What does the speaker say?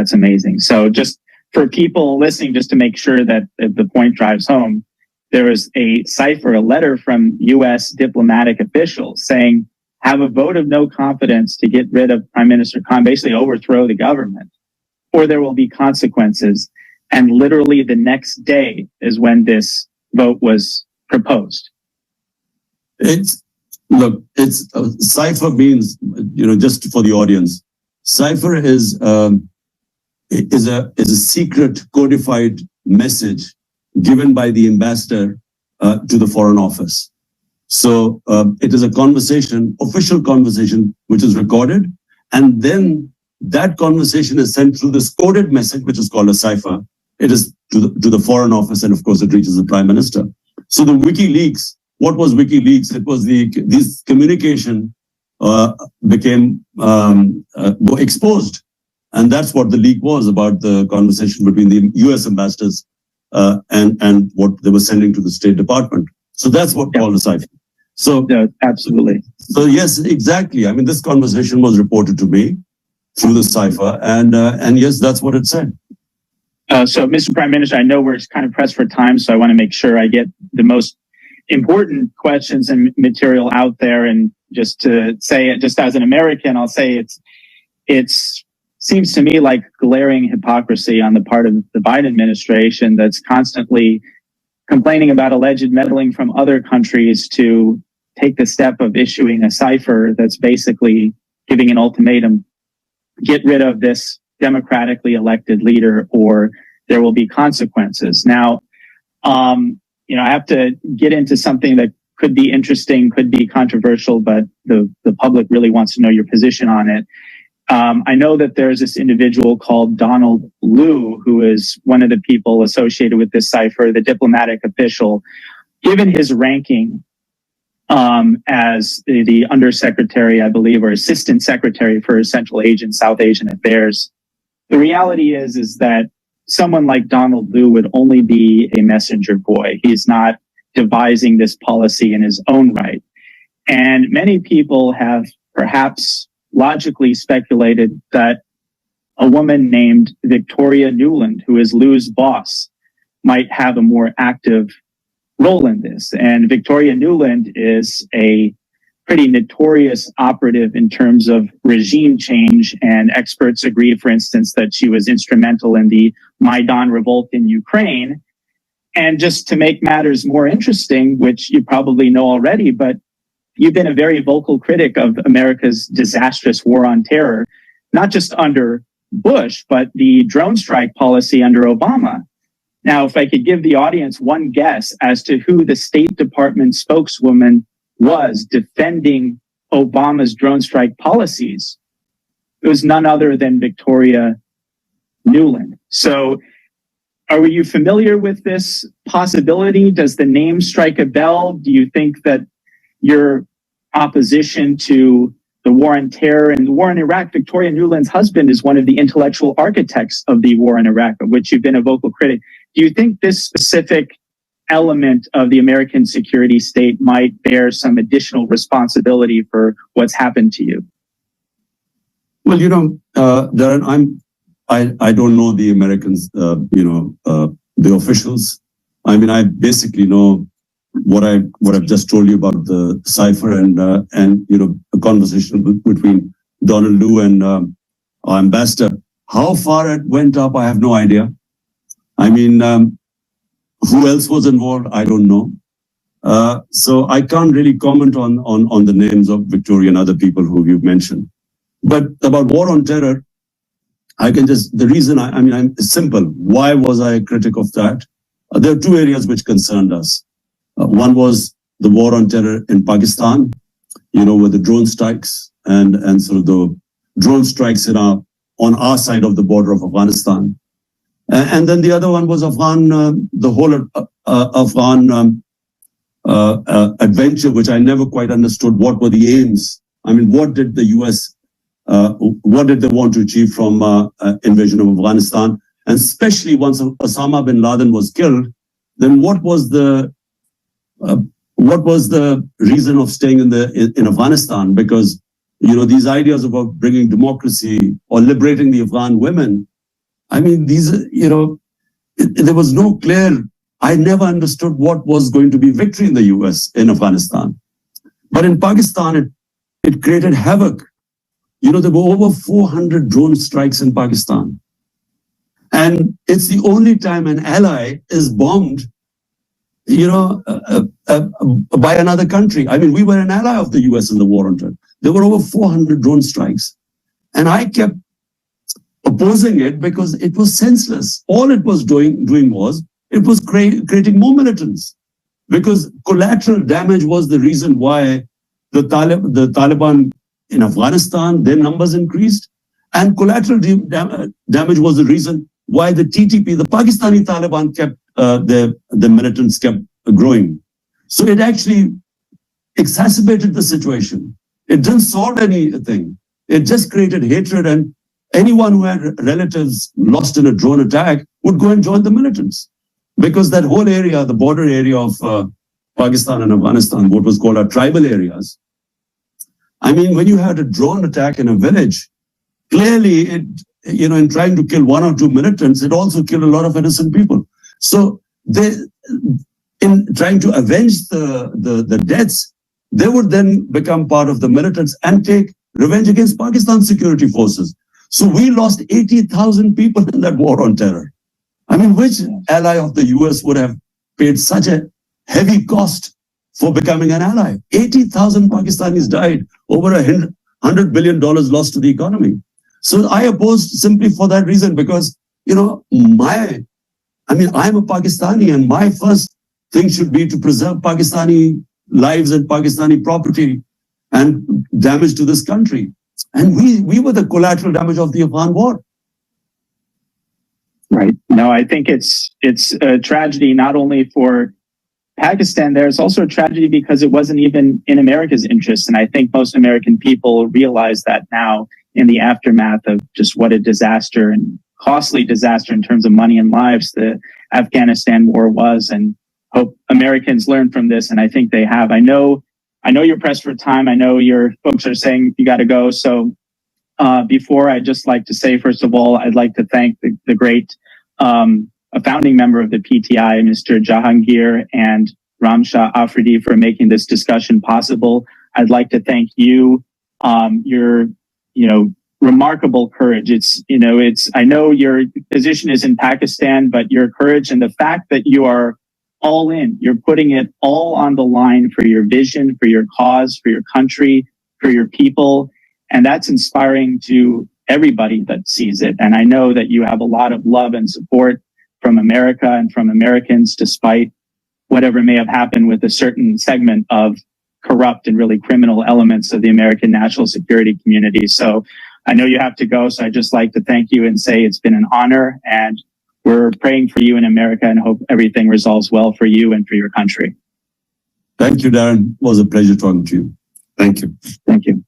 That's amazing. So just for people listening, just to make sure that the point drives home, there was a cipher, a letter from U.S. diplomatic officials saying, have a vote of no confidence to get rid of Prime Minister Khan, basically overthrow the government, or there will be consequences. And literally the next day is when this vote was proposed. Cipher means, just for the audience, cipher is a secret codified message given by the ambassador to the Foreign Office. So it is a conversation, official conversation, which is recorded, and then that conversation is sent through this coded message, which is called a cipher. It is to the Foreign Office, and of course it reaches the Prime Minister. So the WikiLeaks, what was WikiLeaks? It was this communication became exposed, and that's what the leak was about, the conversation between the US ambassadors and what they were sending to the State Department. So that's what called a cipher. So yeah, absolutely. So yes, exactly. I mean, this conversation was reported to me through the cipher, and yes, that's what it said. So, Mr. Prime Minister, I know we're kind of pressed for time, so I want to make sure I get the most important questions and material out there. And just to say it, just as an American, I'll say it's seems to me like glaring hypocrisy on the part of the Biden administration that's constantly complaining about alleged meddling from other countries to take the step of issuing a cipher that's basically giving an ultimatum: get rid of this democratically elected leader or there will be consequences. Now, I have to get into something that could be interesting, could be controversial, but the public really wants to know your position on it. I know that there's this individual called Donald Liu, who is one of the people associated with this cipher, the diplomatic official. Given his ranking as the undersecretary, I believe, or assistant secretary for Central Asian, South Asian affairs, the reality is that someone like Donald Liu would only be a messenger boy. He's not devising this policy in his own right. And many people have perhaps logically speculated that a woman named Victoria Nuland, who is Liu's boss, might have a more active role in this. And Victoria Nuland is a pretty notorious operative in terms of regime change, and experts agree, for instance, that she was instrumental in the Maidan revolt in Ukraine. And just to make matters more interesting, which you probably know already, but you've been a very vocal critic of America's disastrous war on terror, not just under Bush, but the drone strike policy under Obama. Now, if I could give the audience one guess as to who the State Department spokeswoman was defending Obama's drone strike policies, it was none other than Victoria Nuland. So are you familiar with this possibility? Does the name strike a bell? Do you think that your opposition to the war on terror and the war in Iraq, Victoria Nuland's husband is one of the intellectual architects of the war in Iraq, of which you've been a vocal critic. Do you think this specific element of the American security state might bear some additional responsibility for what's happened to you? Well, Darren, I don't know the Americans, the officials. I mean, I basically know what I've just told you about the cipher and a conversation between Donald Liu and our ambassador. How far it went up, I have no idea. I mean, who else was involved? I don't know. So I can't really comment on the names of Victoria and other people who you've mentioned. But about war on terror, I can just, the reason I'm simple. Why was I a critic of that? There are two areas which concerned us. One was the war on terror in Pakistan, with the drone strikes and sort of the drone strikes on our side of the border of Afghanistan. And then the other one was the whole Afghan adventure, which I never quite understood. What were the aims? I mean, what did the US, what did they want to achieve from invasion of Afghanistan? And especially once Osama bin Laden was killed, then what was the reason of staying in Afghanistan? Because these ideas about bringing democracy or liberating the Afghan women, I mean, these, there was no clear, I never understood what was going to be victory in the US in Afghanistan. But in Pakistan, it created havoc. There were over 400 drone strikes in Pakistan. And it's the only time an ally is bombed, by another country. I mean, we were an ally of the US in the war on terror. There were over 400 drone strikes. And I kept opposing it because it was senseless. All it was doing was, it was creating more militants. Because collateral damage was the reason why the Taliban in Afghanistan, their numbers increased. And collateral damage was the reason why the TTP, the Pakistani Taliban, kept the militants kept growing. So it actually exacerbated the situation. It didn't solve anything. It just created hatred, and anyone who had relatives lost in a drone attack would go and join the militants. Because that whole area, the border area of Pakistan and Afghanistan, what was called our tribal areas. I mean, when you had a drone attack in a village, clearly it, in trying to kill one or two militants, it also killed a lot of innocent people. So they, in trying to avenge the deaths, they would then become part of the militants and take revenge against Pakistan security forces. So we lost 80,000 people in that war on terror. I mean, which ally of the US would have paid such a heavy cost for becoming an ally? 80,000 Pakistanis died, over $100 billion lost to the economy. So I opposed simply for that reason, because, I'm a Pakistani, and my first thing should be to preserve Pakistani lives and Pakistani property and damage to this country. And we were the collateral damage of the Afghan war. Right. No, I think it's a tragedy not only for Pakistan. There's also a tragedy because it wasn't even in America's interest. And I think most American people realize that now in the aftermath of just what a disaster and costly disaster in terms of money and lives the Afghanistan war was, and hope Americans learn from this. And I think they have. I know you're pressed for time. I know your folks are saying you got to go. So before, I'd just like to say, first of all, I'd like to thank the great a founding member of the PTI, Mr. Jahangir and Ramshah Afridi, for making this discussion possible. I'd like to thank you, your, remarkable courage. I know your position is in Pakistan, but your courage and the fact that you are all in, you're putting it all on the line for your vision, for your cause, for your country, for your people. And that's inspiring to everybody that sees it. And I know that you have a lot of love and support from America and from Americans, despite whatever may have happened with a certain segment of corrupt and really criminal elements of the American national security community. So I know you have to go. So I'd just like to thank you and say it's been an honor, and we're praying for you in America and hope everything resolves well for you and for your country. Thank you, Darren. It was a pleasure talking to you. Thank you. Thank you.